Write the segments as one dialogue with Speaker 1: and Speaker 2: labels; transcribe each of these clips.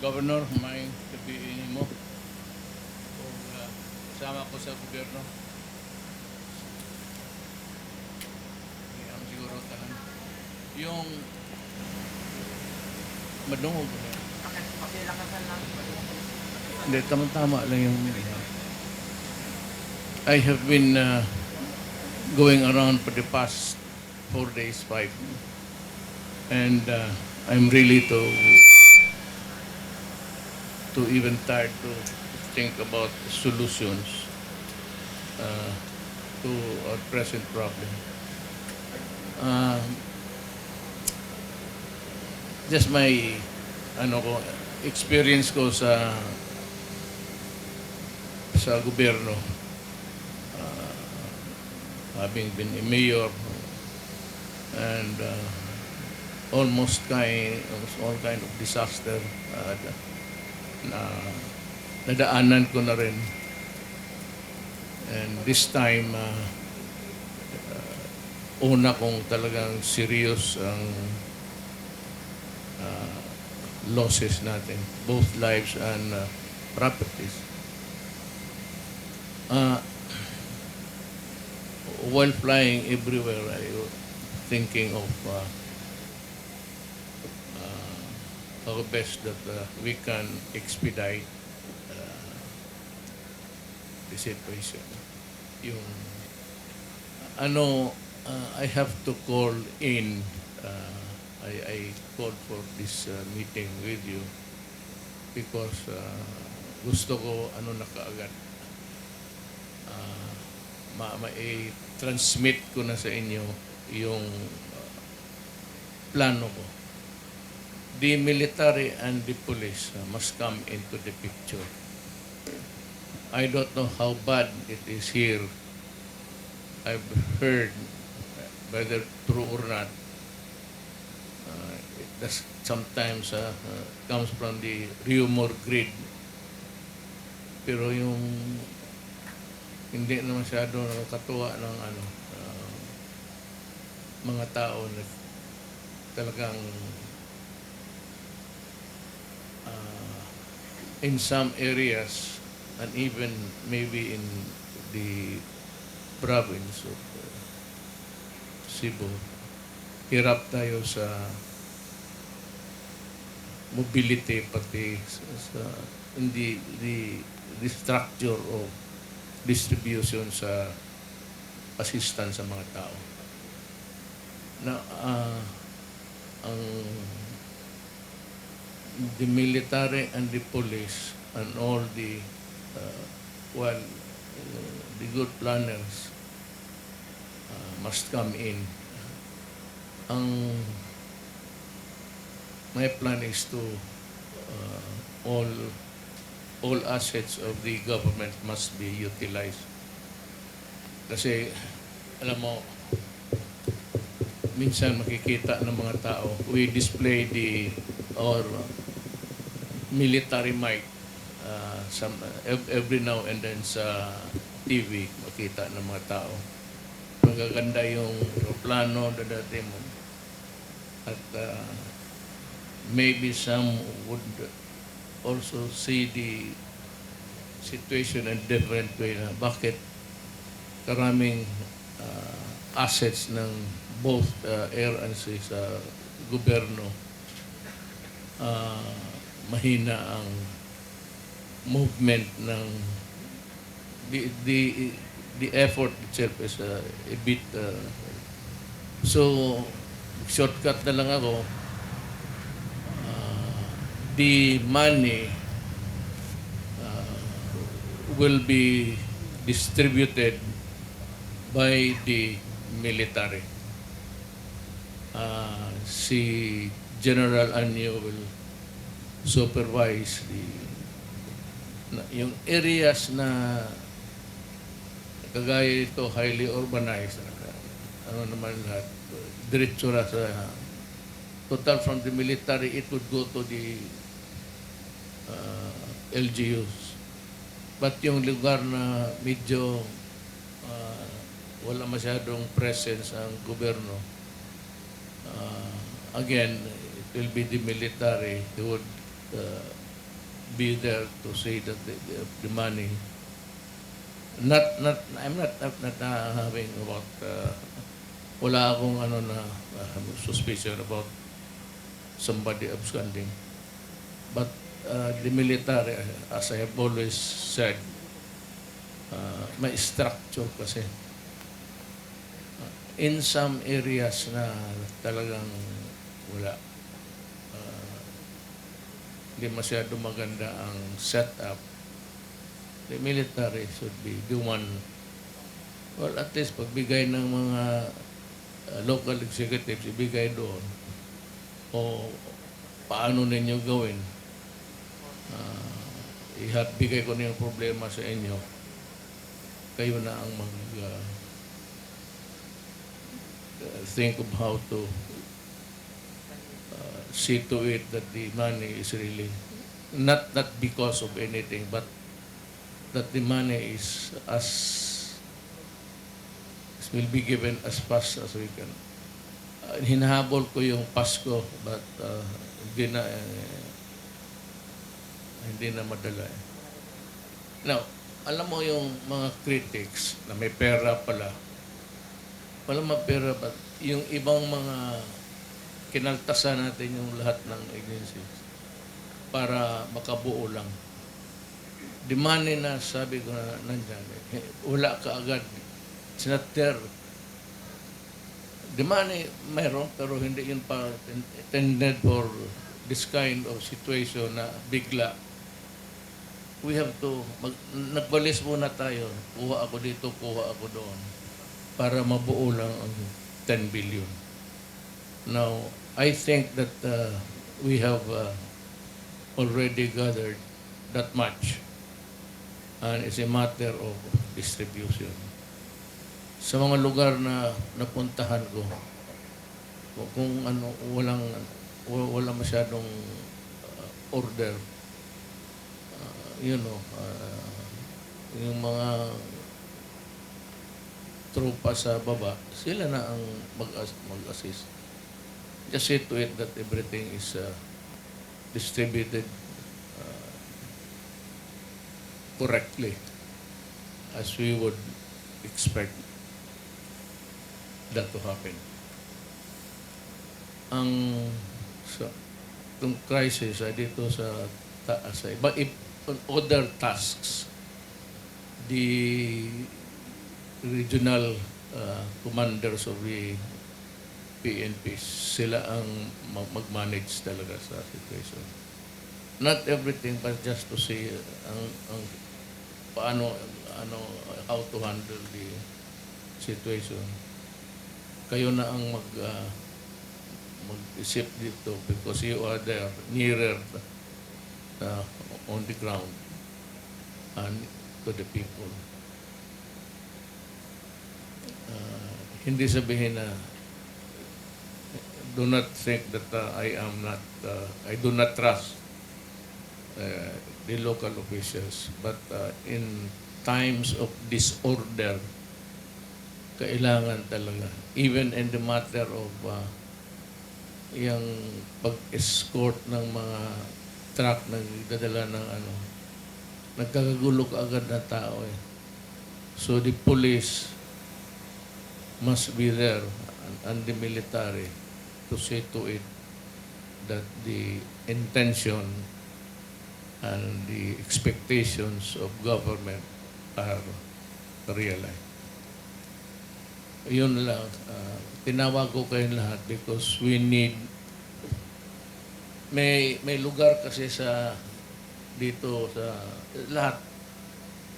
Speaker 1: Governor, may sabihin mo kung kasama ko sa gobyerno. Ang siguro tahan. Yung madungog.
Speaker 2: Pakilakasan lang.
Speaker 1: Hindi, tama-tama lang yung... I have been going around for the past 4 days, 5. And I'm really to even tired to think about solutions to our present problem. Just my experience ko sa gobyerno, having been a mayor and almost all kind of disaster na nadaanan ko na rin. And this time, una kong talagang serious ang losses natin, both lives and properties. While flying everywhere, I was thinking of how best that we can expedite the situation. Yung I have to call in. I called for this meeting with you because gusto ko na kaagad ma-transmit ko na sa inyo yung plano ko. The military and the police must come into the picture. I don't know how bad it is here. I've heard, whether true or not, it sometimes comes from the rumor grid. Pero yung hindi na masyado nakakatuwa ng mga tao na talagang in some areas and even maybe in the province of Cebu, hirap tayo sa mobility, pati sa the structure of distribution sa assistance sa mga tao. Na the military and the police and all the the good planners must come in. My plan is to all assets of the government must be utilized. Kasi alam mo, minsan makikita ng mga tao, we display our military might every now and then sa TV, makita ng mga tao. Magaganda yung plano na dati mo. At maybe some would also see the situation in different way na bakit karaming assets ng both air and sea sa gobyerno mahina ang movement ng the effort itself is a bit so shortcut na lang ako. The money will be distributed by the military. Si General Anyo will supervise yung areas na kagaya ito highly urbanized. Naman lahat. Diretso na sa total from the military, it would go to the LGUs. But yung lugar na medyo wala masyadong presence ang gobyerno, again, it will be the military who would be there to say that the money. I'm not having about, wala akong suspicion about somebody absconding. But the military, as I have always said, may structure kasi. In some areas na talagang wala. Hindi masyado maganda ang setup. The military should be the one, well, at least pagbigay ng mga local executives, ibigay doon. O paano ninyo gawin? Bigay ko na yung problema sa inyo. Kayo na ang think of how to see to it that the money is really not because of anything, but that the money is will be given as fast as we can. Hinahabol ko yung Pasko, but hindi na madala. Now, alam mo yung mga critics na may pera pala, walang mapera, but yung ibang mga kinaltasan natin yung lahat ng agencies para makabuo lang. The money na sabi ko na nandyan, wala ka agad. It's not there. The money mayroon, pero hindi yun pa intended for this kind of situation na bigla. We have to, nagbalis muna tayo. Kuha ako dito, kuha ako doon. Para mabuo lang ang 10 billion. Now, I think that we have already gathered that much. And it's a matter of distribution. Sa mga lugar na napuntahan ko, kung wala masyadong order, yung mga tropa sa baba, sila na ang mag-assist. Just see to it that everything is distributed correctly as we would expect that to happen. Itong crisis ay dito sa taas ay, but if on other tasks, the regional commanders of the PNP, sila ang mag-manage talaga sa situation. Not everything, but just to see paano, how to handle the situation. Kayo na ang mag-isip dito because you are there, nearer on the ground and to the people. Hindi sabihin na do not think that I do not trust the local officials, but in times of disorder, kailangan talaga, even in the matter of yung pag-escort ng mga truck na nagdadala ng nagkakagulo ka agad na tao eh. So the police must be there and the military to see to it that the intention and the expectations of government are realized. Yun lang. Tinawag ko kayong lahat because we need, may lugar kasi sa dito sa lahat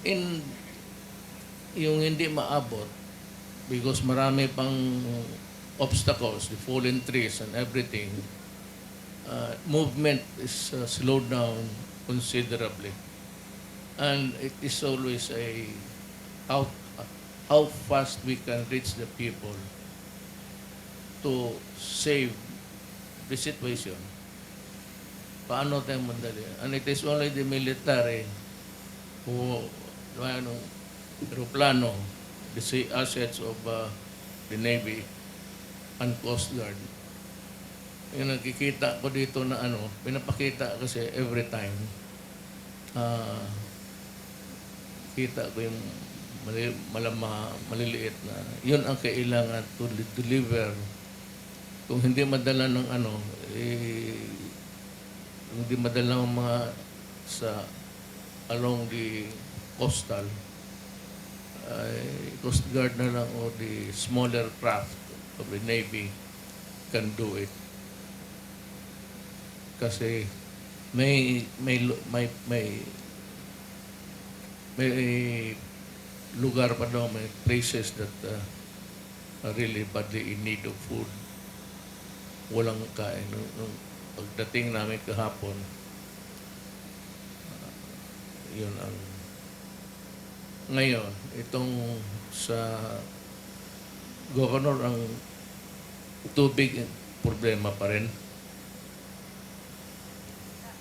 Speaker 1: yung hindi maabot because marami pang obstacles, the fallen trees and everything. Movement is slowed down considerably, and it is always how fast we can reach the people to save the situation. Paano tayo mandali? And it is only the military who, aeroplano, the sea assets of the Navy and Coast Guard. Yung nakikita ko dito na pinapakita kasi every time ah, kita ko yung maliliit na yun ang kailangan to deliver. Kung hindi madala ng ano, hindi madala ng mga sa along the coastal, Coast Guard na lang o the smaller craft of the Navy can do it. Kasi may lugar pa daw, may places that are really badly in need of food. Walang kain. Nung pagdating namin kahapon, yun ang ngayon, itong sa governor ang tubig problema pa rin.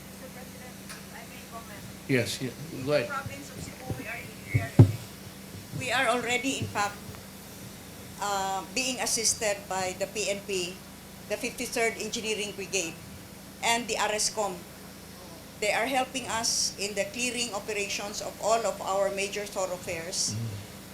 Speaker 3: Mr. President, if I may comment.
Speaker 1: Yes, go ahead.
Speaker 3: Province of Cebu, we are already, in fact, being assisted by the PNP, the 53rd Engineering Brigade, and the RSCOM. They are helping us in the clearing operations of all of our major thoroughfares.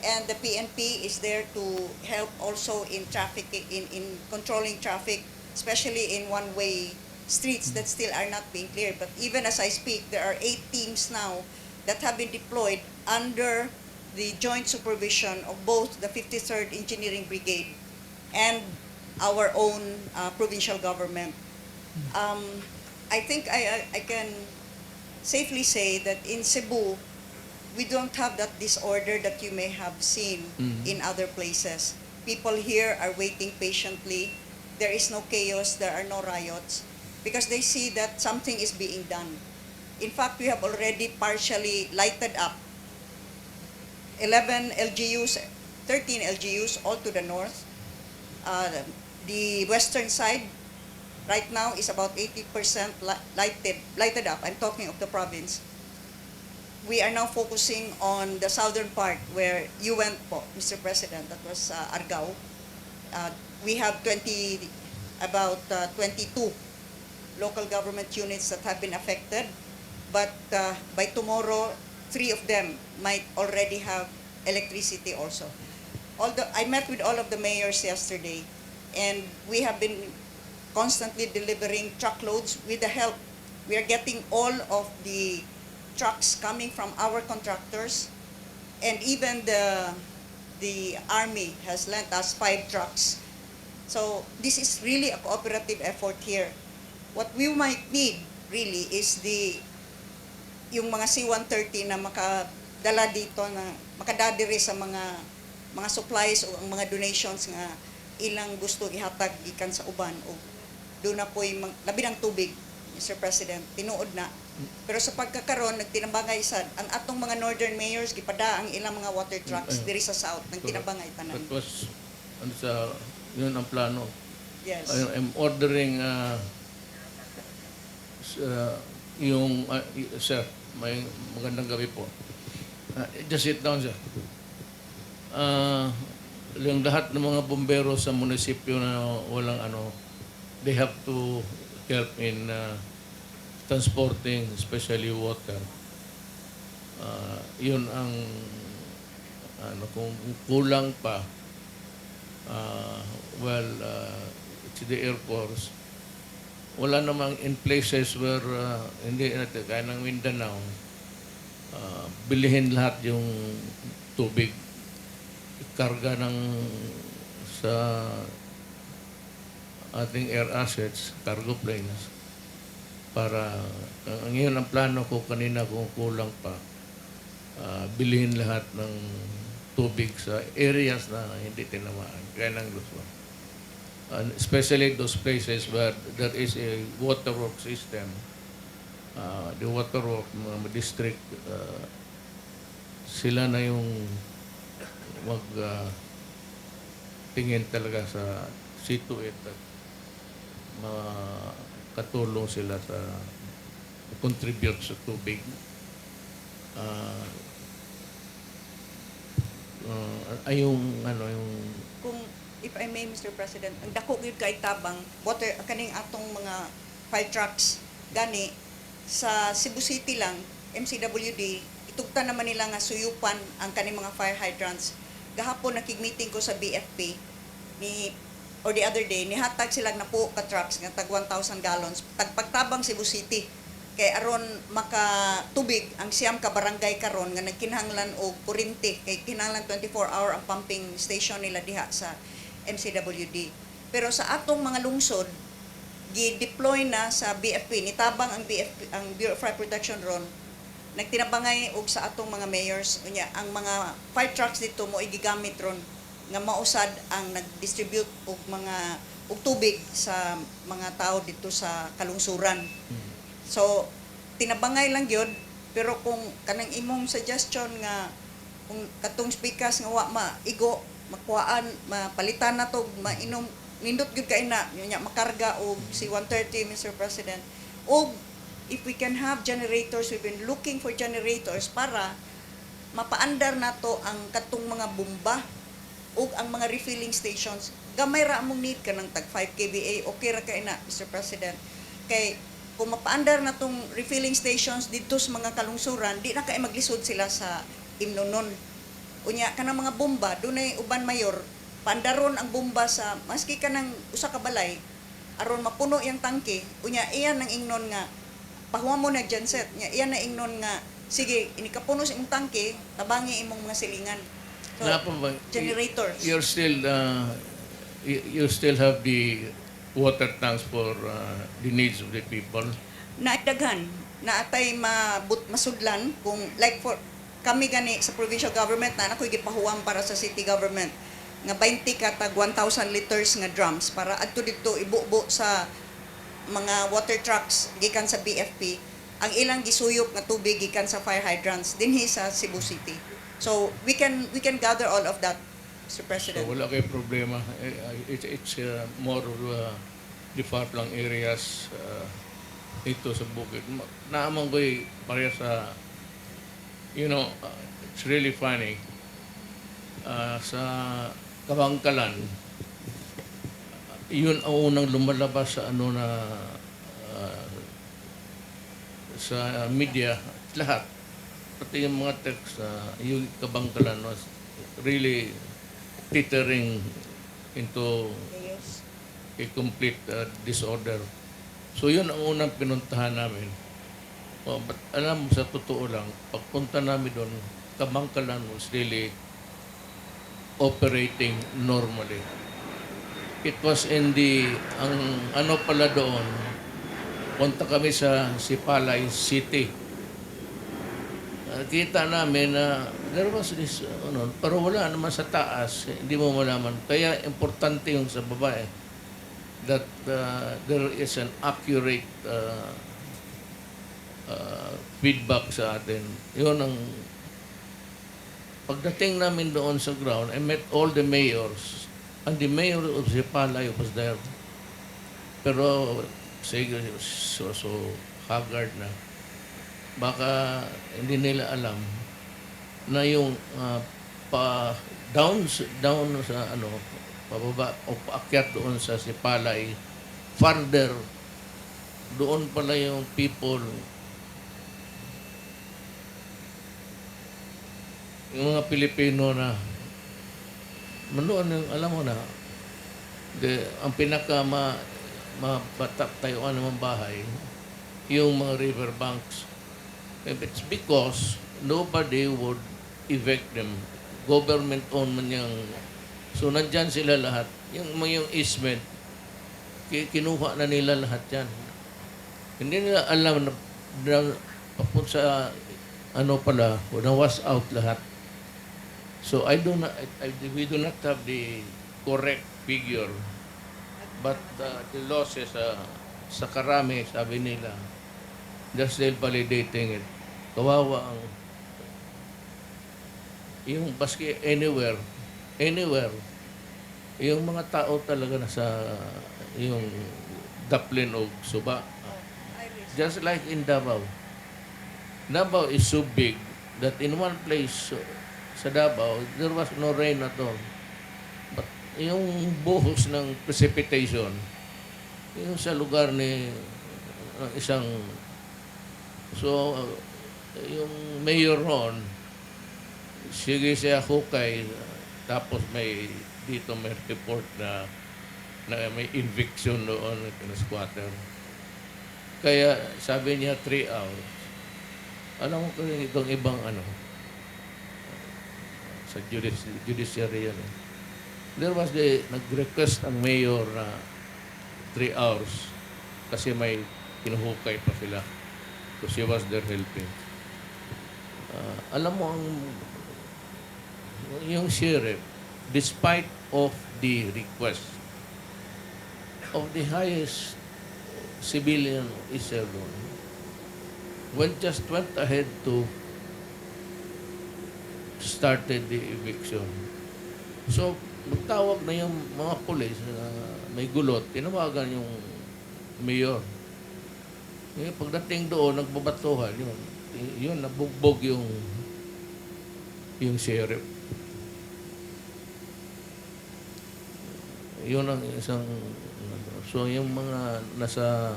Speaker 3: And the PNP is there to help also in traffic, in controlling traffic, especially in one-way streets that still are not being cleared. But even as I speak, there are 8 teams now that have been deployed under the joint supervision of both the 53rd Engineering Brigade and our own provincial government. I think I can safely say that in Cebu, we don't have that disorder that you may have seen in other places. People here are waiting patiently. There is no chaos, there are no riots, because they see that something is being done. In fact, we have already partially lighted up 11 LGUs, 13 LGUs, all to the north. The western side right now is about 80% lighted up. I'm talking of the province. We are now focusing on the southern part where you went po, Mr. President, that was Argao. We have 22 local government units that have been affected, but by tomorrow, 3 of them might already have electricity also. I met with all of the mayors yesterday, and we have been constantly delivering truckloads with the help. We are getting all of the trucks coming from our contractors, and even the Army has lent us 5 trucks. So this is really a cooperative effort here. What we might need really is yung mga C-130 na makadala dito, na makadadiri sa mga supplies o ang mga donations nga ilang gusto ihatag gikan sa uban, o doon na po'y labi ng tubig, Mr. President, tinuod na. Pero sa pagkakaroon, nagtinabangay ang atong mga northern mayors, gipada ang ilang mga water trucks diri sa south, nagtinabangay tanan.
Speaker 1: That was, yun ang plano.
Speaker 3: Yes.
Speaker 1: I'm ordering, sir, may magandang gabi po. Just sit down, sir. Yung lahat ng mga bombero sa munisipyo na walang they have to help in transporting, especially water. Yun ang kung kulang pa, it's the Air Force. Wala namang in places where hindi natin kaya ng Mindanao, bilihin lahat yung tubig, karga sa ating air assets, cargo planes, para ngayon ang plano ko kanina kung kulang pa, bilhin lahat ng tubig sa areas na hindi tinamaan, kaya ng Luzon. And especially those places where there is a waterwork system, the waterwork, mga district, sila na yung tingin talaga sa situate at makatulong sila sa contribute sa tubig.
Speaker 3: Kung if I may, Mr. President, ang dako gyud kay tabang kaning atong mga 5 trucks gani sa Cebu City lang MCWD, itugta naman nila nga suyupan ang kaning mga fire hydrants. Gahapon nakig-meeting ko sa BFP or the other day, nihatag silang na po ka trucks nga tag 1,000 gallons, tagpagtabang Cebu City. Kay aron makatubig ang siyam ka barangay karon nga nagkinahanglan og kuryente, kay kinahanglan 24-hour ang pumping station nila diha sa MCWD. Pero sa atong mga lungsod, gi-deploy na sa BFP, nitabang ang BFP, ang Bureau of Fire Protection ron, nagtinabangay og sa atong mga mayors, unya ang mga fire trucks dito mo igigamit ron nga mausad ang nag-distribute og tubig sa mga tao dito sa kalungsuran. So tinabangay lang gyud, pero kung kanang imong suggestion nga kung katong speakers nga wa maigo, makuhaan, mapalitan na to, mainom nindot gyud kay na nya makarga og si 130, Mr. President. O if we can have generators, we've been looking for generators para mapaandar nato ang katong mga bomba o ang mga refilling stations. Gamay ra among need ka ng tag 5 kVA, okay ra kay na, Mr. President. Kay kung mapaandar na tong refilling stations dito sa mga kalungsuran, di na kay maglisod sila sa imnonon. Unya kanang mga bomba, dunay uban mayor, pandaron ang bomba sa maski kanang usa ka balay aron mapuno yang tangke. Unya iyan ang ingnon nga pahuwa mo na genset nya, iyan na ingnon nga sige inikapuno sa imong tangke, tabangi imong mga silingan. So, generators.
Speaker 1: You still have the water tanks for the needs of the people.
Speaker 3: Naidaghan na atay masudlan kung like for kami gani sa provincial government na ako'y gipahuwam para sa city government nga 20 katag 1,000 liters nga drums para adto dito ibubo sa mga water trucks gikan sa BFP ang ilang gisuyop nga tubig gikan sa fire hydrants dinhi sa Cebu City. So we can gather all of that, Mr. President.
Speaker 1: So wala kay problema. It's more of the far-flung areas ito sa bukid. Naamang ko'y pareha sa it's really funny. Sa Kabangkalan, yun ang unang lumalabas sa sa media, lahat. Pati yung mga text, yung Kabangkalan was really teetering into a complete disorder. So yun ang unang pinuntahan namin. But alam mo, sa totoo lang, pagpunta namin doon, Kabangkalan was really operating normally. It was in pala doon, punta kami sa Sipalay City. Kita namin na there was this, pero wala naman sa taas, hindi mo malaman. Kaya importante yung sa babae that there is an accurate feedback sa atin. Yun ang pagdating namin doon sa ground, I met all the mayors, and the mayor of Sipalay was there. Pero sige, so haggard na. Baka hindi nila alam na yung down sa pababa o paakyat doon sa Sipalay, farther doon pala yung people, yung mga Pilipino na doon yung alam mo na ang pinaka tayuan ng bahay yung mga river banks. It's because nobody would evict them. Government owned man yung so nandyan sila lahat. Yung easement, kinuha na nila lahat yan. Hindi nila alam na papunta sa pala, na was out lahat. So we do not have the correct figure. But the losses sa karami, sabi nila, just still validating it. Kawawa ang yung baski anywhere, yung mga tao talaga nasa yung daplin o suba. Just like in Davao. Davao is so big that in one place sa Davao, there was no rain at all. But yung buhos ng precipitation, yung sa lugar ni isang yung mayor ron, sige siya hukay, tapos dito may report na may eviction doon na squatter. Kaya sabi niya 3 hours. Alam mo kung itong ibang sa judiciary yan. There was nag-request ang mayor na 3 hours kasi may kinuhukay pa sila. So she was there helping. Alam mo yung sheriff, despite of the request of the highest civilian officer just went ahead to started the eviction. So, magtawag na yung mga pulis na may gulot, tinawagan yung mayor. Ngayon, pagdating doon, nagbabatuhan, yun, nabugbog yung sheriff. Yun ang isang, so yung mga nasa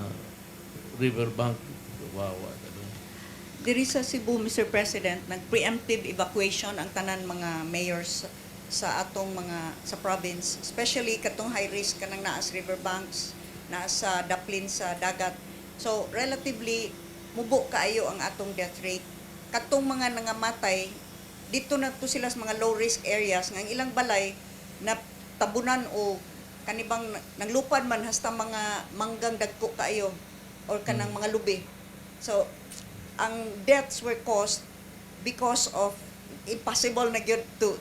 Speaker 1: riverbank, wawa.
Speaker 3: Diri sa Cebu, Mr. President, nag-preemptive evacuation ang tanan mga mayors sa atong sa province, especially katong high risk kanang naa sa riverbanks, naa sa daplin sa dagat. So relatively mubo kaayo ang atong death rate. Katong mga nangamatay dito na to sila sa mga low risk areas nga ang ilang balay na tabunan o kanibang nanglupad man hasta mga manggang dagko kaayo or kanang mga lubi. So ang deaths were caused because of impossible na gyud to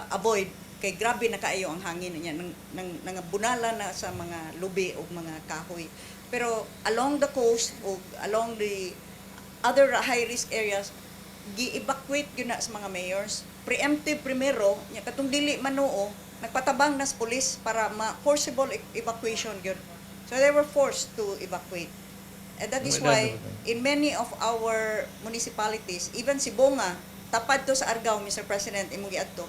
Speaker 3: avoid kay grabe na kaayo ang hangin niya nang bunala na sa mga lubi o mga kahoy. Pero along the coast o along the other high risk areas gi-evacuate gyud na sa mga mayors. Preemptive primero nya katong dili manoo nagpatabang na sa police para forcible evacuation gyud. So they were forced to evacuate. And that is why, in many of our municipalities, even si Bonga, tapad to sa Argao, Mr. President, imong giadto,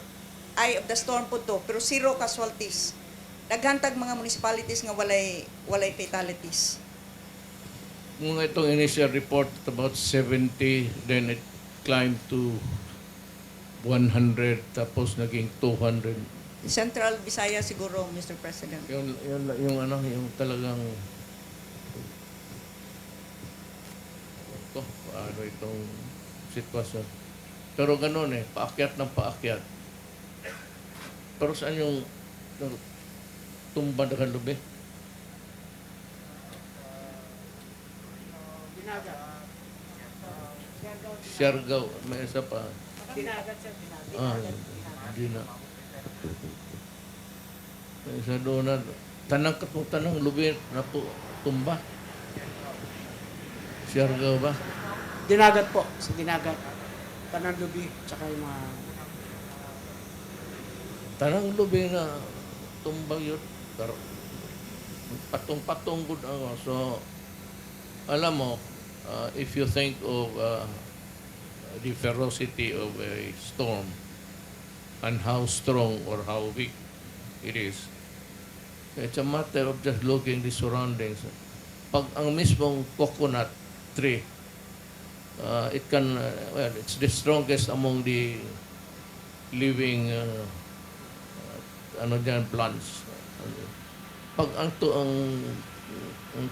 Speaker 3: eye of the storm po to, pero 0 casualties. Daghantag mga municipalities nga walay fatalities.
Speaker 1: Nung itong initial report, about 70, then it climbed to 100, tapos naging 200.
Speaker 3: Central Visaya siguro, Mr. President.
Speaker 1: Yung talagang itong sitwasyon. Pero gano'n paakyat ng paakyat. Pero saan yung tumba na lubi? Siargao, may isa pa.
Speaker 2: Dinagat siya,
Speaker 1: Hindi na. May isa doon na, tanang lubi na tumba. Siargao ba?
Speaker 2: Dinagat po, sa dinagat. Tanan lubi, tsaka yung mga...
Speaker 1: Tanang lubi na tumbang yun. Pero patong-patong good ako. So, alam mo, if you think of the ferocity of a storm and how strong or how weak it is, it's a matter of just looking the surroundings. Pag ang mismong coconut tree, it can, it's the strongest among the living plants. Pag ang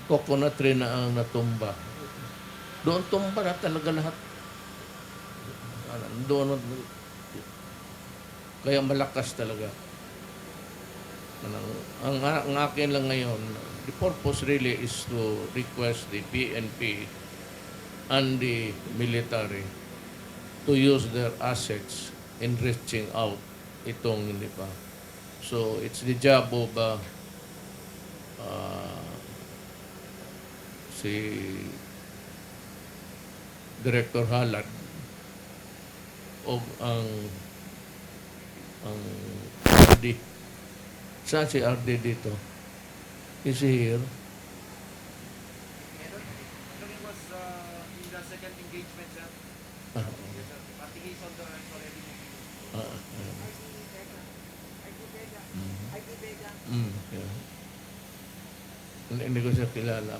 Speaker 1: coconut tree na ang natumba, doon tumba na talaga lahat. Doon, kaya malakas talaga. Ang akin lang ngayon, the purpose really is to request the PNP and the military to use their assets in reaching out itong hindi pa. So, it's the job of si Director Halad o ang RD. Saan si RD dito? Is he here?
Speaker 2: It was in the second engagement, sir.
Speaker 1: Ah,
Speaker 2: Yes, sir. I think he's on the already.
Speaker 1: Yeah. Hindi ko siya kilala.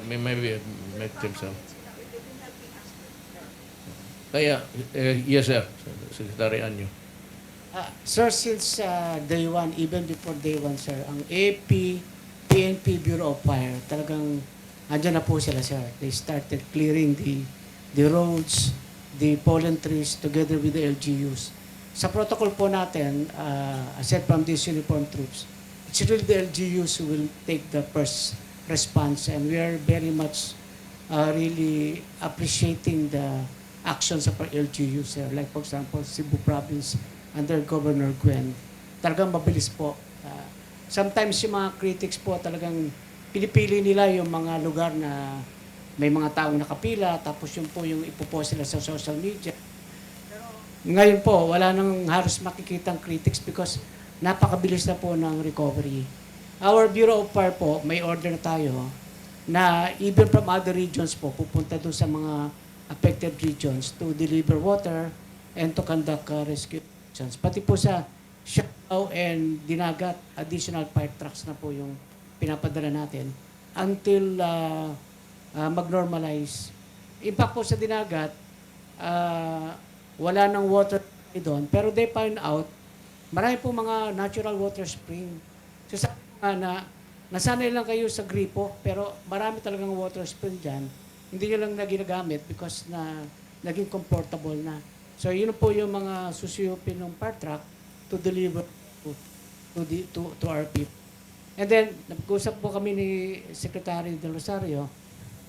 Speaker 1: Maybe I met him some. Kaya, yes sir, Secretary Anyo.
Speaker 2: Sir, since day one, even before day one, sir, ang AP, PNP Bureau of Fire, talagang andyan na po sila, sir. They started clearing the roads, the pollen trees, together with the LGUs. Sa protocol po natin, aside from these uniformed troops, it's really the LGUs who will take the first response, and we are very much really appreciating the actions of our LGUs, sir. Like for example, Cebu Province, under Governor Gwen, talagang mabilis po. Sometimes yung mga critics po talagang pinipili nila yung mga lugar na may mga taong nakapila, tapos yun po yung ipopost nila sa social media. Ngayon po, wala nang halos makikitang critics because napakabilis na po ng recovery. Our Bureau of Fire po, may order na tayo na even from other regions po, pupunta doon sa mga affected regions to deliver water and to conduct rescue actions. Pati po sa Siargao and Dinagat, additional fire trucks na po yung pinapadala natin until mag-normalize. In fact po sa Dinagat, wala nang water doon, pero they find out, marami po mga natural water spring. So sabi nga na, nasanay lang kayo sa gripo, pero marami talagang water spring dyan. Hindi nyo lang na ginagamit because na naging comfortable na. So yun po yung mga susuyupin ng fire truck to deliver to our people. And then, nag-usap po kami ni Secretary Del Rosario,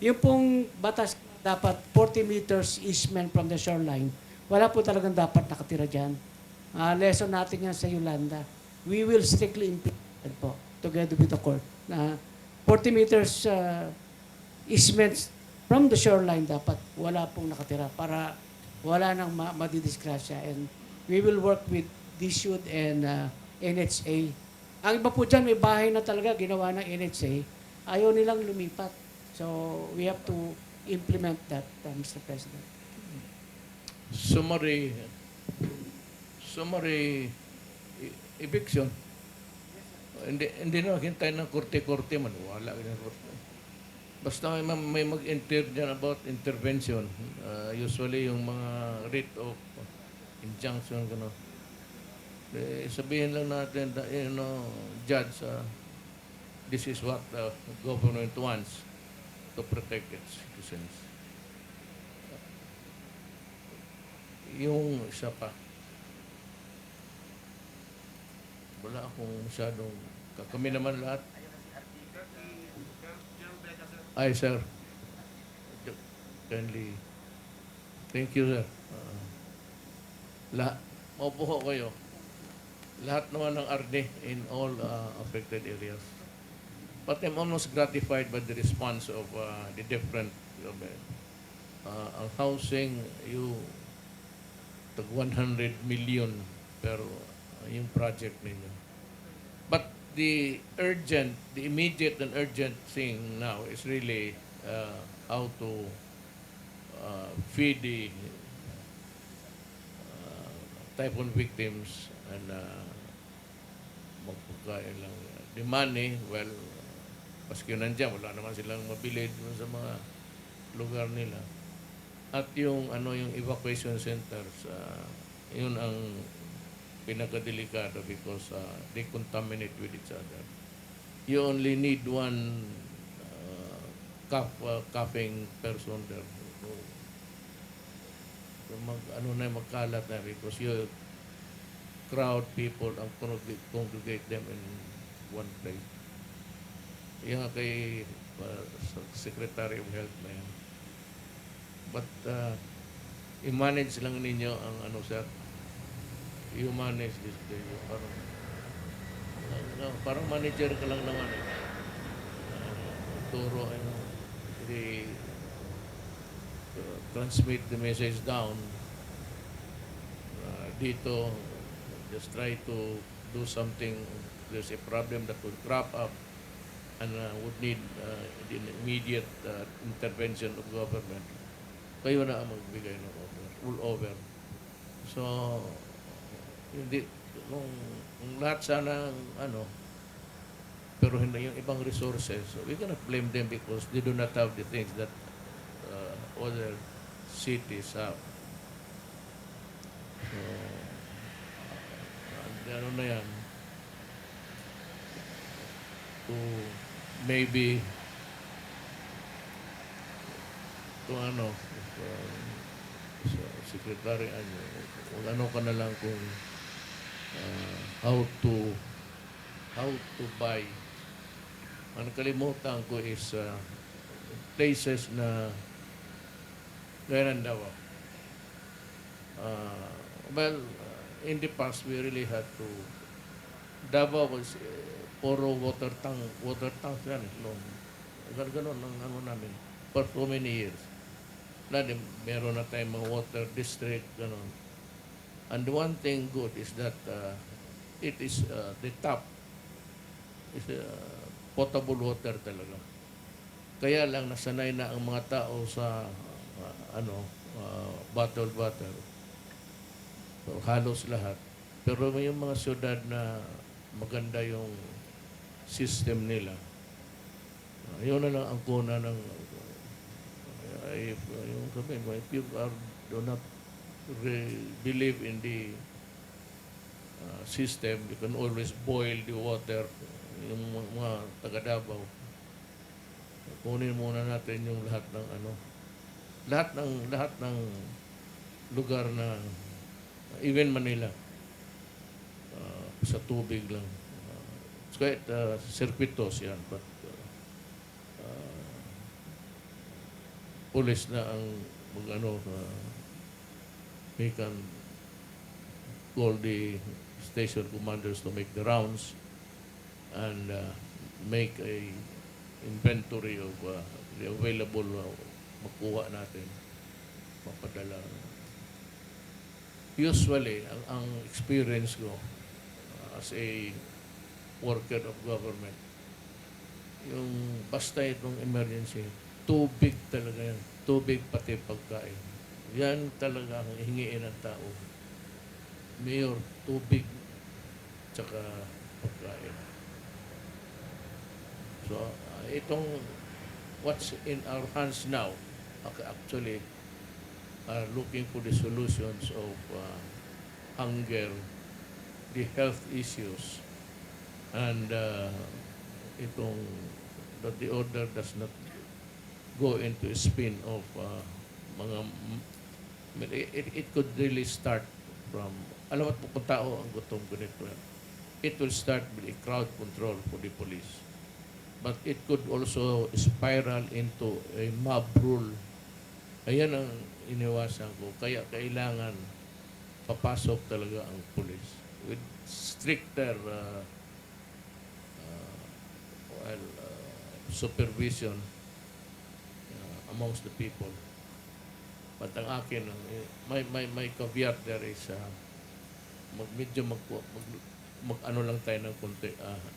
Speaker 2: yung pong batas dapat 40 meters eastment from the shoreline, wala po talagang dapat nakatira dyan. Lesson natin yan sa Yolanda. We will strictly implement po, together with the court, na 40 meters eastment from the shoreline dapat wala pong nakatira para wala nang madidisgrasya. And we will work with DSUD and NHA. Ang iba po dyan, may bahay na talaga ginawa ng NHA. Ayaw nilang lumipat. So, we have to implement that, Mr. President.
Speaker 1: Summary eviction. Hindi na hintay ng korte-korte man. Wala ka ng korte. Basta may mag-enter dyan about intervention. Usually yung mga writ of injunction, gano'n. Sabihin lang natin, judge, this is what the government wants to protect its citizens. Yung isa pa, wala akong masyadong, kami naman lahat. Ay, sir. Kindly. Thank you, sir. Maupo ko kayo. Lahat naman ng RD in all affected areas. But I'm almost gratified by the response of the different ang housing, tag 100 million pero yung project ninyo. But the immediate and urgent thing now is really how to feed the typhoon victims and magpagkain lang. The money, well, paski nandiyan, wala naman silang mabili sa mga lugar nila. At yung evacuation centers, yun ang pinakadelikado because they contaminate with each other. You only need one coughing person there. So magkalat na because you crowd people and congregate them in one place. Yung kay Secretary of Health na yan. But i-manage lang ninyo ang sir. You manage this day. Parang manager ka lang naman eh. Turo transmit the message down. Dito, just try to do something. There's a problem that would crop up and would need the immediate intervention of government. Kayo na ang magbigay ng order. Full over. So, hindi, kung lahat sana pero hindi yung ibang resources, so we cannot blame them because they do not have the things that other cities have. So, ano na yan, to maybe kung ano, sa secretary, kung ano ka na lang kung how to buy. Ang kalimutan ko is places na meron daw. In the past, we really had to, Davao was puro water tank yan. Ganon ang ano namin for so many years. Meron na tayong mga water district, ganon. And the one thing good is that it is the top is potable water talaga. Kaya lang nasanay na ang mga tao sa bottled water. So, halos lahat. Pero may yung mga syudad na maganda yung system nila. Yun na lang ang kuna ng yung sabihin mo, if you do not believe in the system, you can always boil the water. Yung mga taga-Davao, kunin muna natin yung lahat ng lugar na even Manila sa tubig lang. It's quite circuitous yan, but police na ang we can call the station commanders to make the rounds and make a inventory of the available makuha natin, mapadala. Usually, ang experience ko as a worker of government, yung basta itong emergency, tubig talaga yan. Tubig pati pagkain. Yan talaga ang hingiin ng tao. Mayor, tubig tsaka pagkain. So, itong what's in our hands now, actually, are looking for the solutions of hunger, the health issues, and itong that the order does not go into a spin of it could really start from, alam mo kung tao ang gutom ganito. It will start with a crowd control for the police. But it could also spiral into a mob rule. Ayan ang iniwasan ko. Kaya kailangan papasok talaga ang police with stricter supervision amongst the people. But ang akin, my caveat there is medyo mag-ano lang tayo ng konti.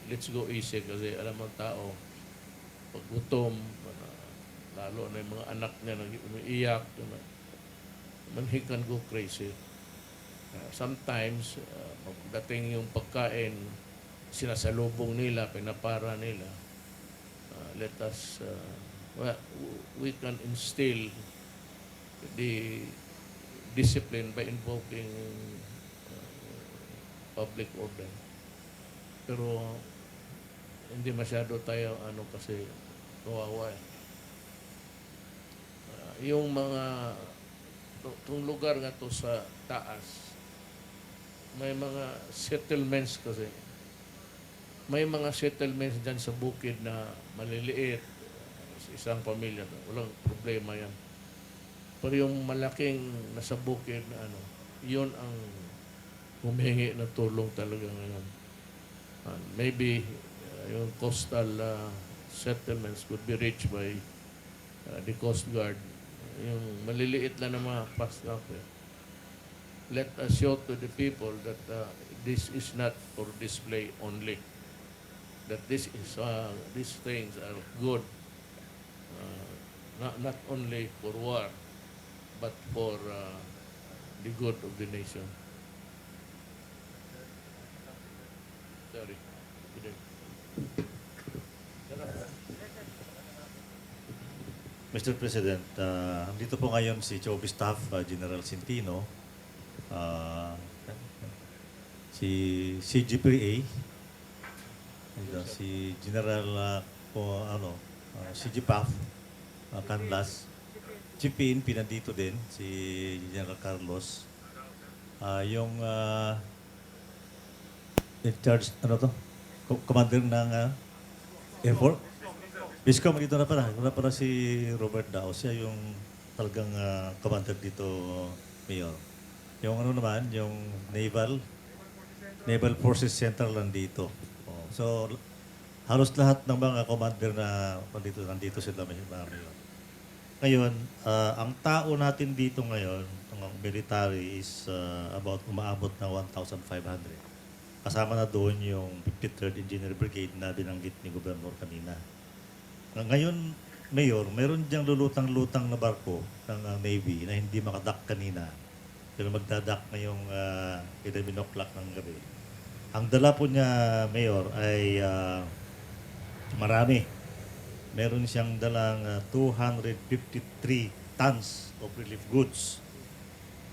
Speaker 1: Let's go easy kasi alam mo tao, pag gutom, lalo na yung mga anak niya umiiyak, he can go crazy. Sometimes, pagdating yung pagkain, sinasalubong nila, pinapara nila. Let us, we can instill the discipline by invoking public order. Pero hindi masyado tayo kasi kawawa. Yung mga itong lugar nga to sa taas, may mga settlements kasi. May mga settlements dyan sa bukid na maliliit, isang pamilya, walang problema yan. Pero yung malaking nasa bukid na yun ang humihingi ng tulong talaga ngayon. Maybe yung coastal settlements could be reached by the Coast Guard. Yung maliliit lang na mga pass-up. Let us show to the people that this is not for display only. That this is these things are good, not only for war, but for the good of the nation. Sorry.
Speaker 4: Mr. President, andito po ngayon si Job Staff General Centino. ah, si CGPA, si General CGPAF, Canlas, GPNP nandito din, si General Carlos, yung in charge, commander ng Air Force. Biscom, dito na pala. Ito na pala si Robert Dao. Siya yung talagang commander dito, Mayor. Yung ano naman, yung Naval Forces Central nandito. Oh, so, halos lahat ng mga commander na nandito sila, Mayor. Ngayon, ang tao natin dito ngayon, ang military is umaabot ng 1,500. Kasama na doon yung 53rd Engineer Brigade na binanggit ni Gobernador kanina. Ngayon, Mayor, meron diyang lulutang-lutang na barko ng Navy na hindi makadak kanina. Pero magdadak ngayong 11 o'clock ng gabi. Ang dala po niya, Mayor, ay marami. Meron siyang dalang 253 tons of relief goods.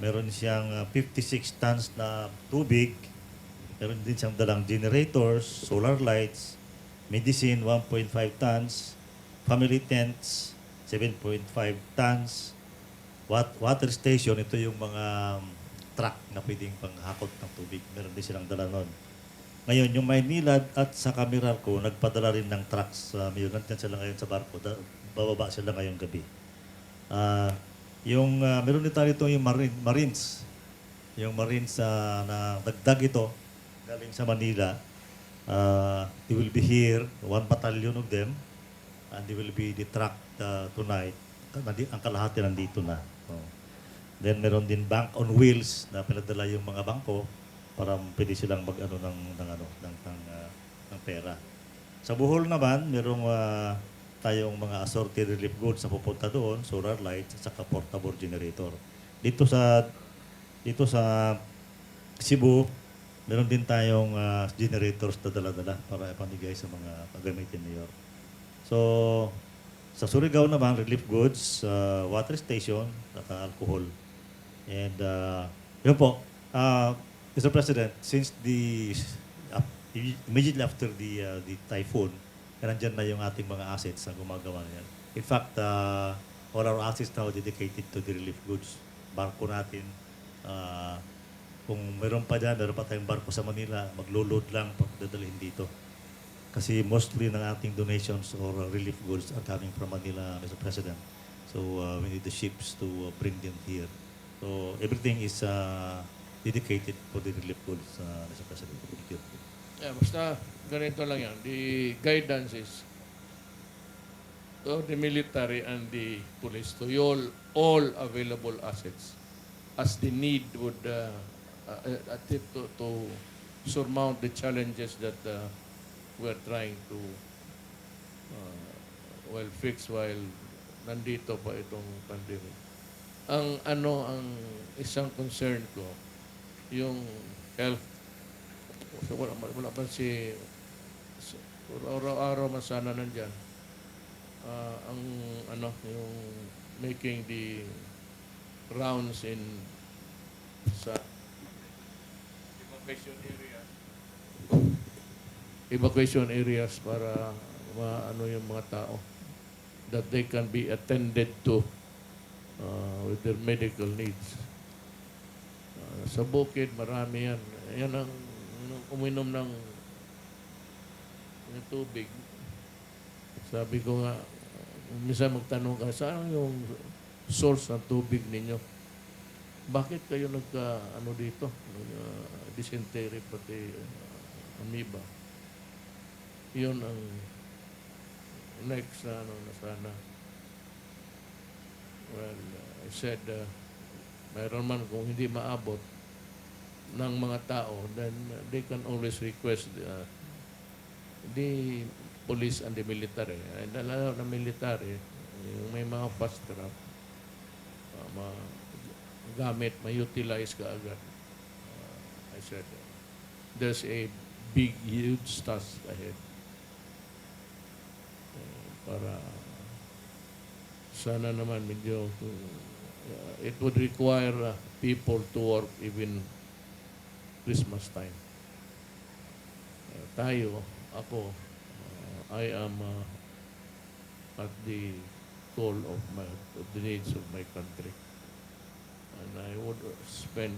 Speaker 4: Meron siyang 56 tons na tubig. Meron din siyang dalang generators, solar lights, medicine 1.5 tons, family tents 7.5 tons, water station, ito yung mga truck na pwedeng panghakot ng tubig. Meron din silang dala nun. Ngayon, yung Maynila at sa Meralco, nagpadala rin ng trucks. Nandiyan sila ngayon sa barko. Bababa sila ngayong gabi. Meron din tayo ito yung Marines. Yung Marines na dagdag ito, galing sa Manila. They will be here, 1 battalion of them, and they will be detracked tonight. Ang kalahati nandito na. Then meron din bank on wheels na pinadala yung mga bangko para pwede silang mag-ano ng pera. Sa Bohol naman, merong tayong mga assorted relief goods na pupunta doon, solar lights at saka portable generator. Dito sa Cebu, meron din tayong generators na dala-dala para ipamigay sa mga gagamitin New York. So, sa Surigao naman, relief goods, water station, at alcohol. And yun po, Mr. President, since immediately after the typhoon, nandiyan na yung ating mga assets na gumagawa niyan. In fact, all our assets now dedicated to the relief goods. Barko natin, kung meron pa tayong barko sa Manila, maglo-load lang pag dadalhin dito. Kasi mostly ng ating donations or relief goods are coming from Manila, Mr. President. So we need the ships to bring them here. So everything is dedicated for the relief goods, Mr. President. Thank you.
Speaker 1: Yeah, basta ganito lang yan. The guidance is to the military and the police to all available assets as the need would attempt to surmount the challenges that we're trying to fix while nandito pa itong pandemic. Ang isang concern ko, yung health. Wala pa araw-araw man sana nandyan. Yung making the rounds sa evacuation areas para yung mga tao that they can be attended to with their medical needs. Sa bukid, marami yan. Yan ang uminom ng tubig. Sabi ko nga, minsan magtanong ka, saan yung source ng tubig ninyo? Bakit kayo dito? Dysentery pati amoeba. Yun ang next na sana. Well, I said, mayroon man kung hindi maabot ng mga tao, then they can always request the police and the military. And alam na military, yung may mga fast trap, gamit, ma-utilize ka agad. I said, there's a big, huge task ahead. Para sana naman medyo it would require people to work even Christmas time. Tayo, ako, I am at the call of the needs of my country. And I would spend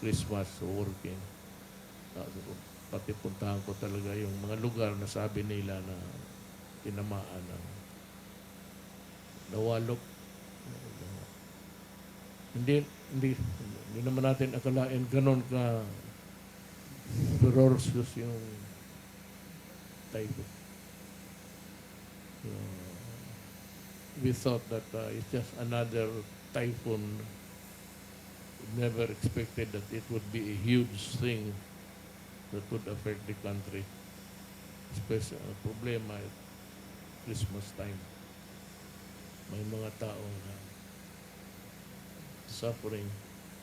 Speaker 1: Christmas working. Pati puntahan ko talaga yung mga lugar na sabi nila na tinamaan ng nawalok. Hindi naman natin akalain ganon ka ferocious yung typhoon. We thought that it's just another typhoon. Never expected that it would be a huge thing that would affect the country. Especially ang problema at Christmas time. May mga taong suffering.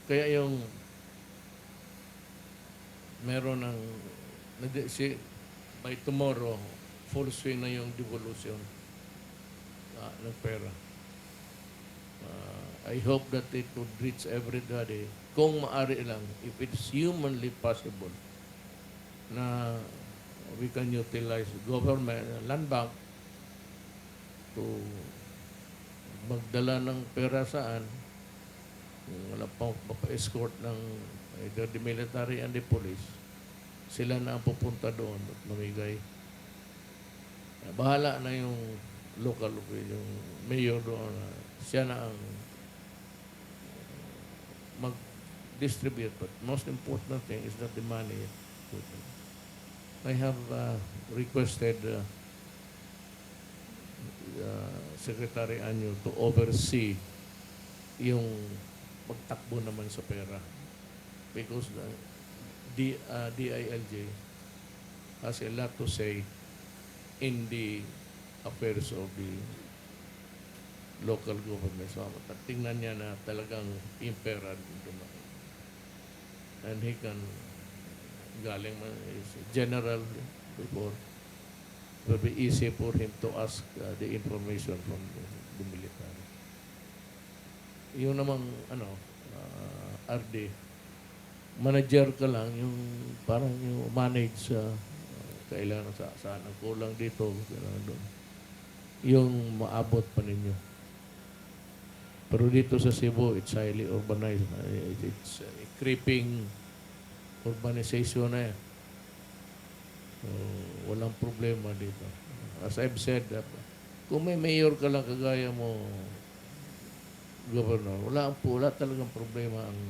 Speaker 1: Kaya yung meron ng by tomorrow, full swing na yung devolution ng pera. I hope that it would reach everybody. Kung maaari lang, if it's humanly possible, na we can utilize government, land bank, to magdala ng pera saan, wala pang mapa-escort ng either the military and the police, sila na ang pupunta doon at mamigay. Bahala na yung local, yung mayor doon, siya na ang mag-distribute. But most important thing is that the money. I have requested Secretary Anyo to oversee yung pagtakbo naman sa pera. Because DILJ has a lot to say in the affairs of the local government. So, tingnan niya na talagang yung pera dumaan. And he can, galing man, is general before, it will be easy for him to ask the information from the military. Yung namang, RD, manager ka lang, yung parang yung manage kailangan saan ang kulang dito, kailangan doon. Yung maabot pa ninyo. Pero dito sa Cebu, it's highly urbanized. It's a creeping urbanization na yan. So, walang problema dito. As I've said, kung may mayor ka lang kagaya mo, governor, wala talagang problema ang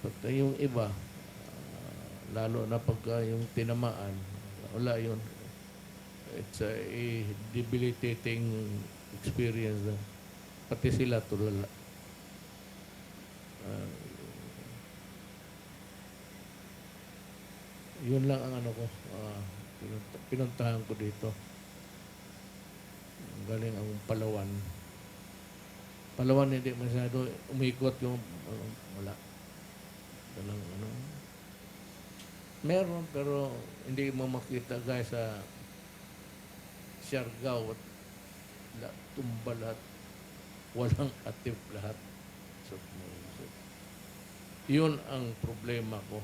Speaker 1: pagka yung iba, lalo na pagka yung tinamaan, wala yun. It's a debilitating experience. Pati sila tulala. Yun lang ang ko, pinuntahan ko dito. Galing ang Palawan. Palawan hindi masyado umikot yung wala. Dalang meron pero hindi mo makita guys sa Siargao at tumba lahat. Walang atip lahat. So, yun ang problema ko.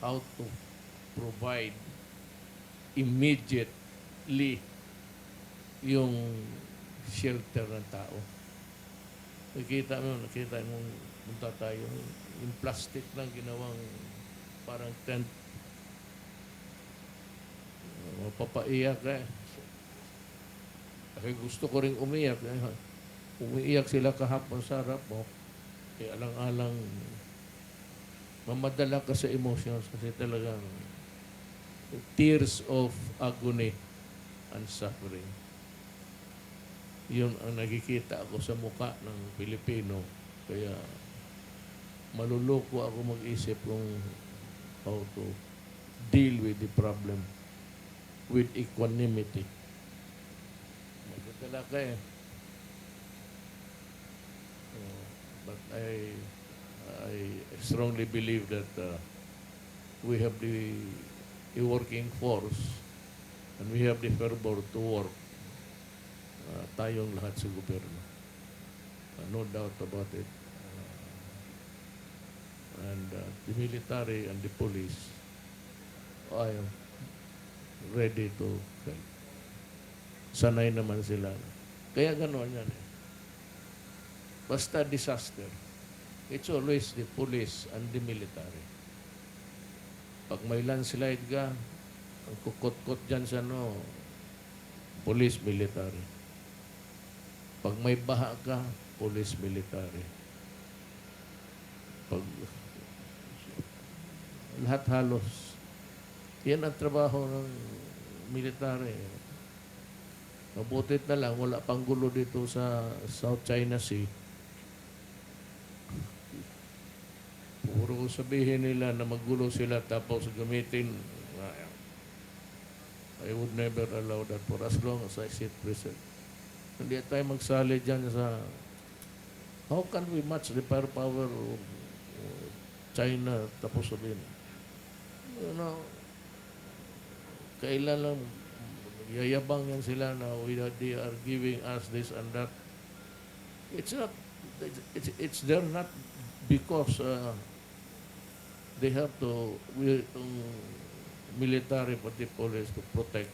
Speaker 1: How to provide immediately yung shelter ng tao. Nakita mo, punta tayo, yung plastic lang ginawang parang tent. Mapapaiyak eh. Kasi gusto ko rin umiyak. Umiiyak sila kahapon sa harap mo. Alang-alang mamadala ka sa emotions kasi talagang tears of agony and suffering. Yun ang nakikita ako sa muka ng Pilipino. Kaya maluloko ako mag-isip kung how to deal with the problem with equanimity. Magdadala ka eh. But I strongly believe that we have the working force and we have the fervor to work tayong lahat sa gobyerno. no doubt about it. And the military and the police are ready to help. Sanay naman sila. Kaya gano'n yan eh. Basta disaster, it's always the police and the military. Pag may landslide ka, ang kukot-kot dyan sa police, military. Pag may baha ka, police, military. Pag lahat halos, yan ang trabaho ng military. Mabutit na lang, wala pang gulo dito sa South China Sea. Puro sabihin nila na maggulo sila tapos gamitin. I would never allow that for as long as I sit present. Hindi tayo magsali dyan sa how can we match the firepower of China tapos sabihin. Kailan lang yayabang yan sila na they are giving us this and that. It's not, it's they're not because they have to, military pati police to protect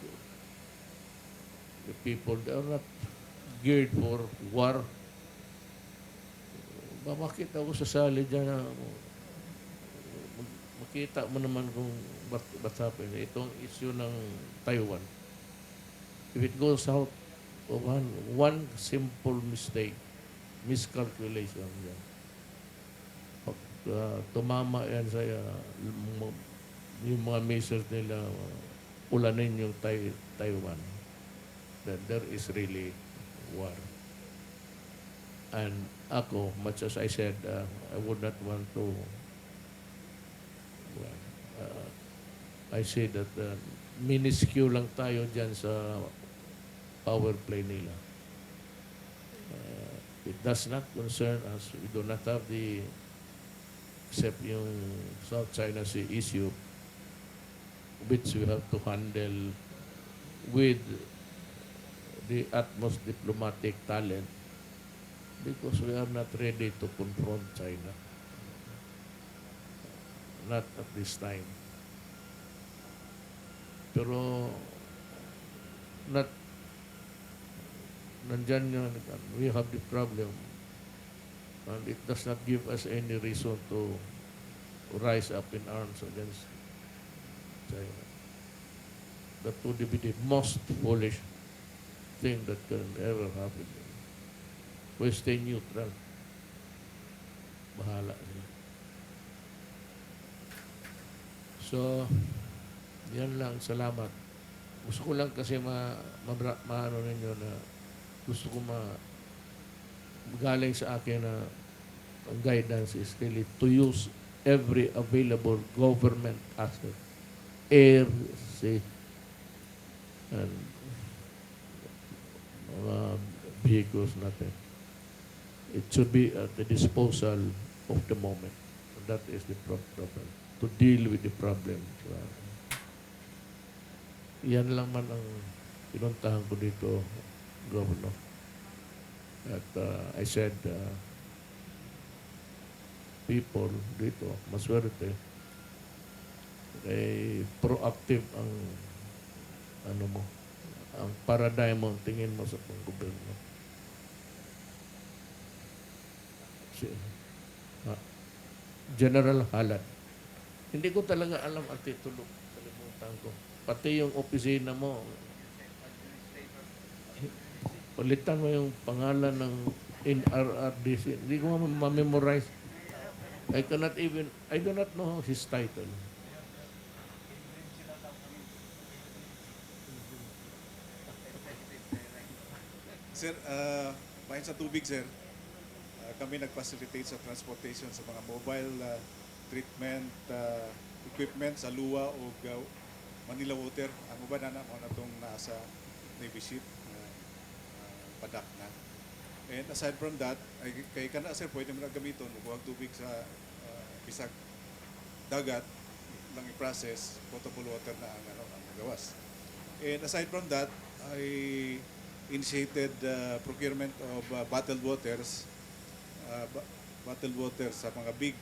Speaker 1: the people. They are not geared for war. Bakit ako sasali dyan na makita mo naman kung what's happening. Itong issue ng Taiwan. If it goes out of one simple mistake, miscalculation yan. Pag tumama yan sa yung mga missiles nila, ulanin yung Taiwan, then there is really war. And ako, much as I said, I would not want to, I say that minuscule lang tayo dyan sa power play nila. It does not concern us. We do not have except yung South China Sea issue, which we have to handle with the utmost diplomatic talent because we are not ready to confront China. Not at this time. Pero nandyan yun, we have the problem and it does not give us any reason to rise up in arms against China. That would be the most foolish thing that can ever happen. We stay neutral. Bahala sila. So, yan lang. Salamat. Gusto ko lang kasi maano ninyo na gusto ko galing sa akin na ang guidance is really to use every available government asset, air, sea, and vehicles natin. It should be at the disposal of the moment. That is the problem. To deal with the problem. Yan lang man ang pinuntahan ko dito, Governor. At I said, people dito, maswerte, proactive ang ang paradigm mo, tingin mo sa pang-gobyerno. General Halad. Hindi ko talaga alam ang titulo. Kalimutan ko. Pati yung opisina mo. Palitan mo yung pangalan ng NRRDC. Hindi ko ma-memorize. I do not know his title.
Speaker 5: Sir, bahin sa tubig, sir. Kami nag-facilitate sa transportation sa mga mobile treatment equipment sa Lua o Manila Water. Ang uban na ako na itong nasa Navy ship, padak na. And aside from that, kay kana sir, pwede mo na gamiton, magbuwag tubig sa bisag dagat, lang i-process, potable water na ang gawas. And aside from that, I initiated procurement of bottled waters bottled water sa mga big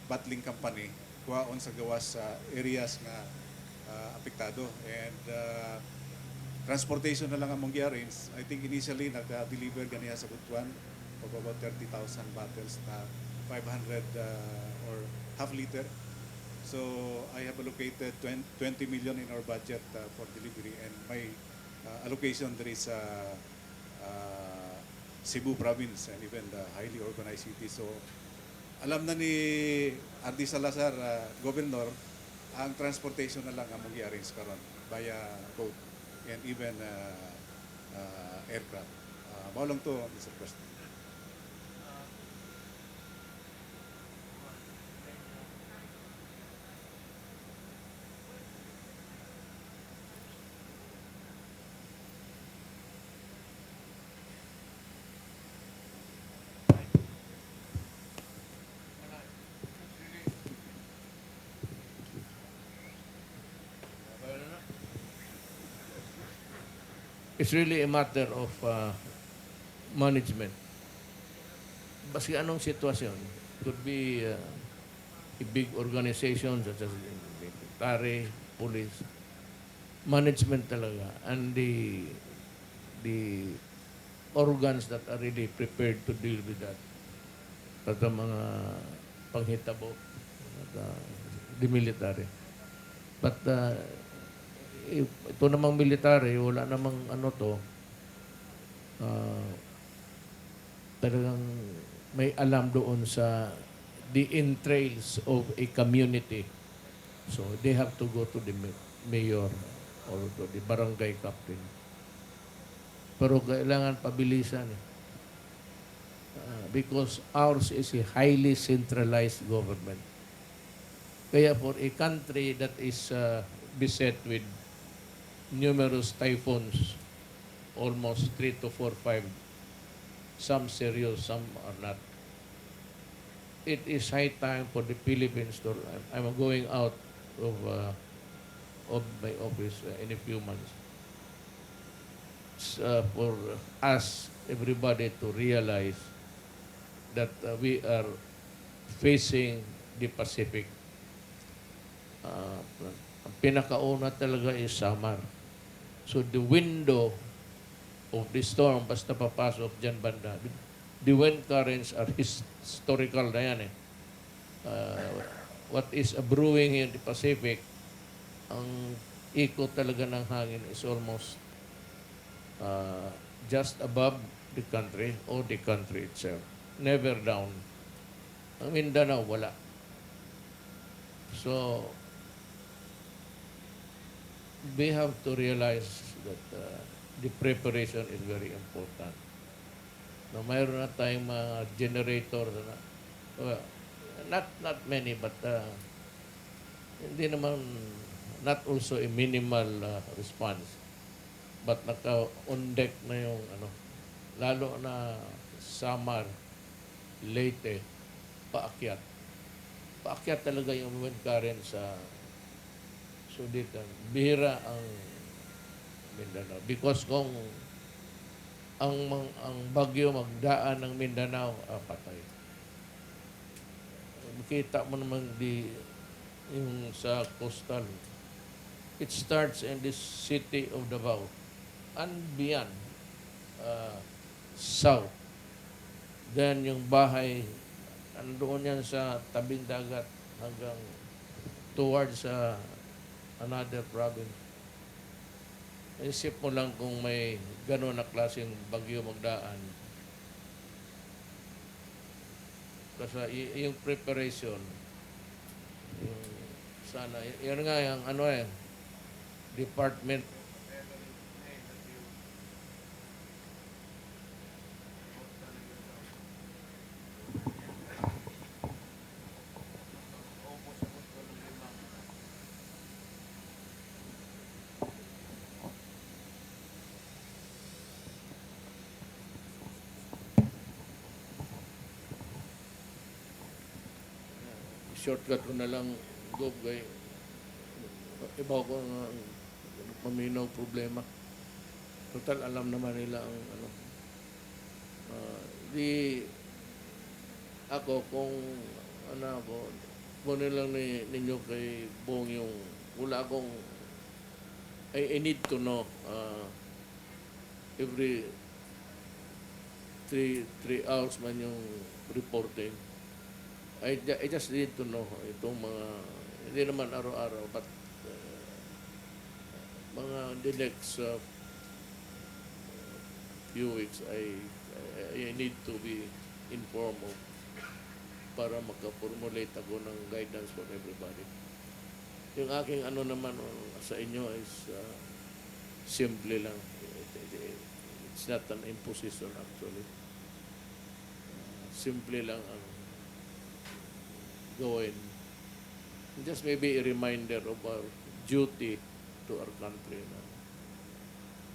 Speaker 5: bottling company kuhaon sa gawas sa areas nga apektado, and transportation na lang among giarins. I think initially nag-deliver ganiya sa Butuan of about 30,000 bottles na 500 or half liter. So I have allocated 20 million in our budget for delivery, and my allocation there is Cebu province and even the highly organized city. So alam na ni R.D. Salazar, Governor, ang transportation na lang ang mag-i-arrange karon via boat and even aircraft. Mao lang to, Mr. President.
Speaker 1: It's really a matter of management. Basta anong sitwasyon, could be a big organization such as military, police, management talaga, and the organs that are really prepared to deal with that. At ang mga panghitabo, at the military. But ito namang military, wala namang ano to, talagang may alam doon sa the entrails of a community. So they have to go to the mayor or to the barangay captain. Pero kailangan pabilisan because ours is a highly centralized government. Kaya for a country that is beset with numerous typhoons, almost 3 to 4, 5, some serious, some are not. It is high time for the Philippines to, I'm going out of my office in a few months. For us, everybody to realize that we are facing the Pacific. Ang pinakauna talaga is summer. So the window of the storm, basta papasok dyan banda, the wind currents are historical na yan . What is brewing in the Pacific, ang ikot talaga ng hangin is almost just above the country or the country itself. Never down. Ang Mindanao, wala. So, we have to realize that the preparation is very important. No, mayroon na tayong mga generator na, not many, but hindi naman, not also a minimal response. But naka-on deck na yung, lalo na summer, Leyte, paakyat. Paakyat talaga yung wind current sa Suditan. Bihira ang Mindanao. Because kung ang bagyo magdaan ng Mindanao, patay. Makita mo naman yung sa coastal. It starts in this city of Davao and beyond, south. Then yung bahay, andoon yan sa tabing dagat hanggang towards another province. Isip mo lang kung may gano'n na klaseng bagyo magdaan. Kasi yung preparation, yung sana, yan nga yung department. Shortcut ko na lang, Gob, kay iba ko na paminaw problema. Total, alam naman nila ang the ako kung ano ako, kunin lang ninyo kay Bong yung wala akong I need to know every 3 hours man yung reporting. I just need to know itong mga hindi naman araw-araw but mga the next few weeks I need to be informed of para maka-formulate ako ng guidance for everybody. Yung aking ano naman sa inyo is simple lang. It's not an imposition actually. Simple lang ang gawin. Just maybe a reminder of our duty to our country.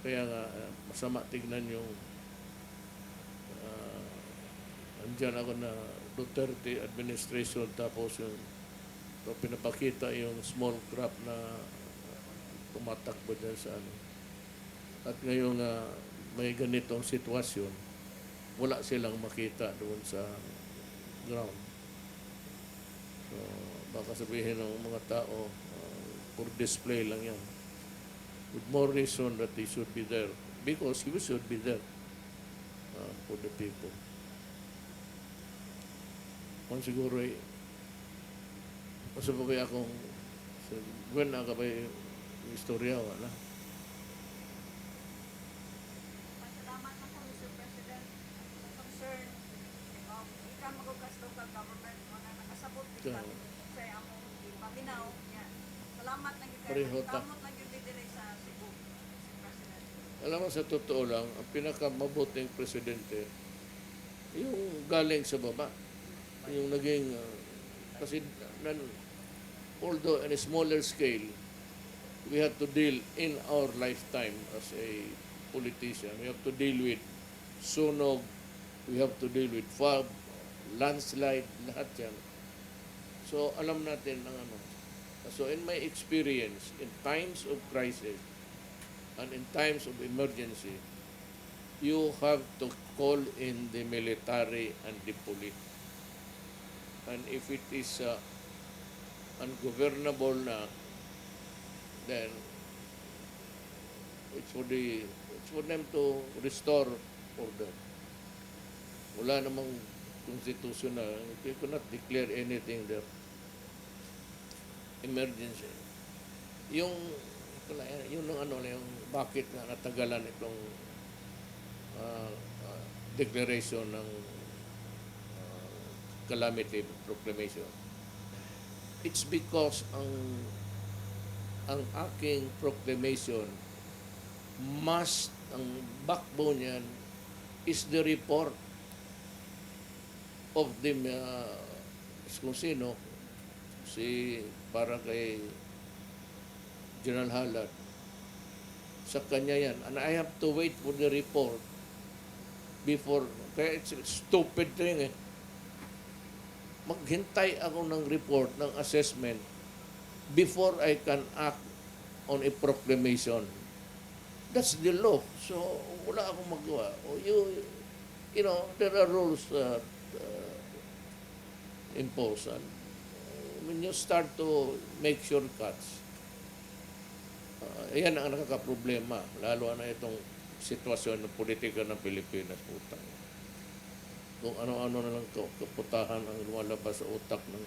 Speaker 1: Kaya nga, masama tignan yung andyan ako na Duterte administration tapos yung pinapakita yung small crop na tumatakbo dyan sa ano. At ngayon may ganitong sitwasyon, wala silang makita doon sa ground. So, baka sabihin ng mga tao, for display lang yan. With more reason that they should be there. Because he should be there for the people. Kung siguro masa pa kaya akong Gwen na ka ba yung istorya wala?
Speaker 3: Pasalamat na po, Mr. President. Concern, ikaw magugas daw ka government mo na nakasabot
Speaker 1: Ikaw.
Speaker 3: sa among paminaw. Salamat na kita.
Speaker 1: Pareho ta.
Speaker 3: Kamot na yung bidire sa Cebu, Mr. President.
Speaker 1: Alam mo, sa totoo lang, ang pinakamabuting presidente, yung galing sa baba. Yung naging, kasi although on a smaller scale, we have to deal in our lifetime as a politician. We have to deal with sunog, we have to deal with fog, landslide, lahat yan. So, alam natin ang ano. So, in my experience, in times of crisis and in times of emergency, you have to call in the military and the police. And if it is ungovernable na, then it's for them to restore order. Wala namang constitutional. You cannot declare anything there. Emergency. Yung yung bakit na natagalan itong declaration ng calamity proclamation. It's because ang aking proclamation ang backbone yan is the report of the kung sino para kay General Halad sa kanya yan, and I have to wait for the report before, kaya it's a stupid thing maghintay ako ng report, ng assessment before I can act on a proclamation. That's the law. So, wala akong magawa. You know, there are rules imposed. When you start to make shortcuts, yan ang nakakaproblema. Lalo na itong sitwasyon ng politika ng Pilipinas. Putang. Kung ano-ano na lang kaputahan ang lumalabas sa utak ng.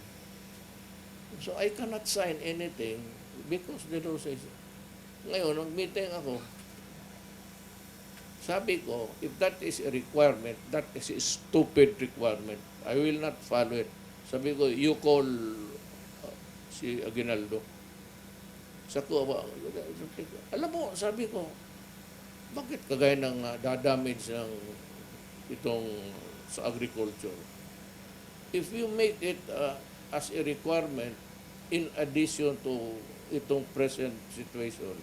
Speaker 1: So I cannot sign anything because the law says. Ngayon, nag-meeting ako. Sabi ko, if that is a requirement, that is a stupid requirement. I will not follow it. Sabi ko, you call si Aguinaldo. Alam mo, sabi ko, bakit kagaya ng dadamage ng itong sa agriculture? If you make it as a requirement in addition to itong present situation,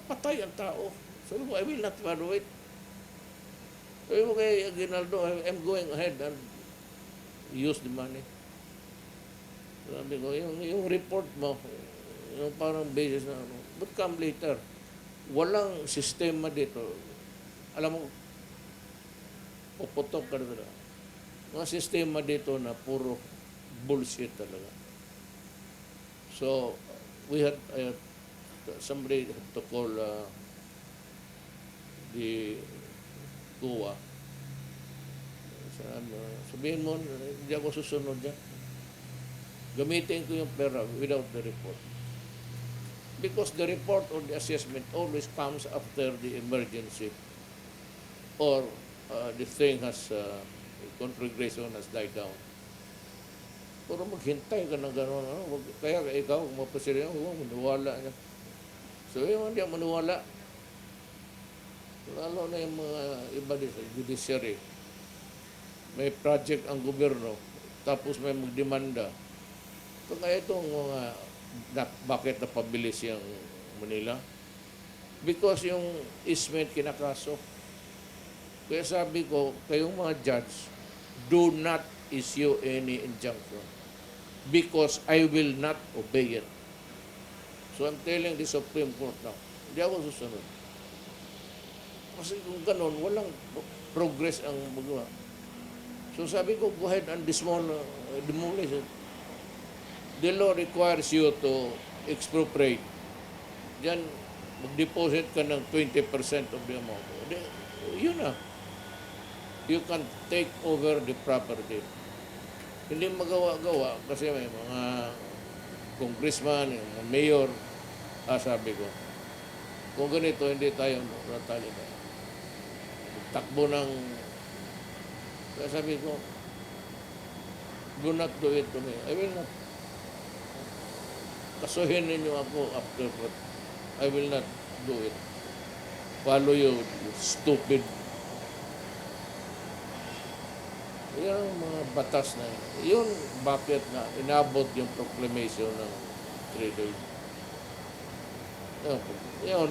Speaker 1: patay ang tao. Sabi ko, I will not follow it. Sabi ko kay Aguinaldo, I'm going ahead and use the money. Sabi ko, yung report mo, yung parang basis na ano, but come later. Walang sistema dito. Alam mo, puputok ka na. Mga sistema dito na puro bullshit talaga. So, somebody had to call the COA. Sabihin mo, hindi ako susunod dyan. Gamitin ko yung pera without the report. Because the report or the assessment always comes after the emergency or the thing has, conflagration has died down. Pero maghintay ka ng gano'n. Kaya ikaw, kung mapasiri, manuwala niya. So, yung hindi manuwala. Lalo na yung mga iba din sa judiciary. May project ang gobyerno, tapos may magdemanda. So, kaya itong mga bakit napabilis yung Manila? Because yung easement kinakaso. Kaya sabi ko, kayong mga judge, do not issue any injunction because I will not obey it. So I'm telling the Supreme Court now, hindi ako susunod. Kasi kung ganun, walang progress ang magawa. So sabi ko, go ahead and demolish it. The law requires you to expropriate. Diyan, mag-deposit ka ng 20% of the amount. Yun na. You can take over the property. Hindi magawa-gawa kasi may mga congressman, mga mayor, sabi ko, kung ganito, hindi tayo natali tayo. Takbo ng, kaya sabi ko, do not do it to me. I will not. Kasuhin ninyo ako after, but I will not do it. Follow you stupid. Yan ang mga batas na yun. Yun bakit na inabot yung proclamation ng 3 days. Yun,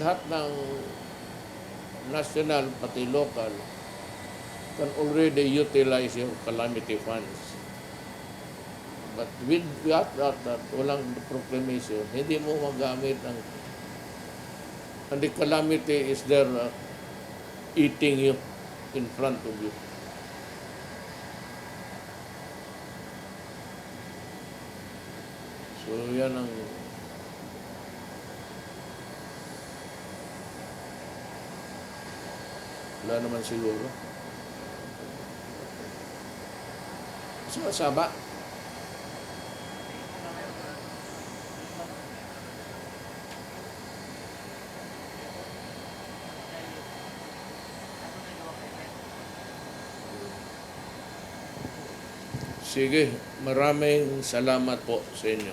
Speaker 1: lahat ng national pati local can already utilize yung calamity funds. But without that, walang proclamation, hindi mo magamit ang and the calamity is there eating you in front of you. So yan ang wala naman siguro. Sumasaba. Sige, maraming salamat po sa inyo.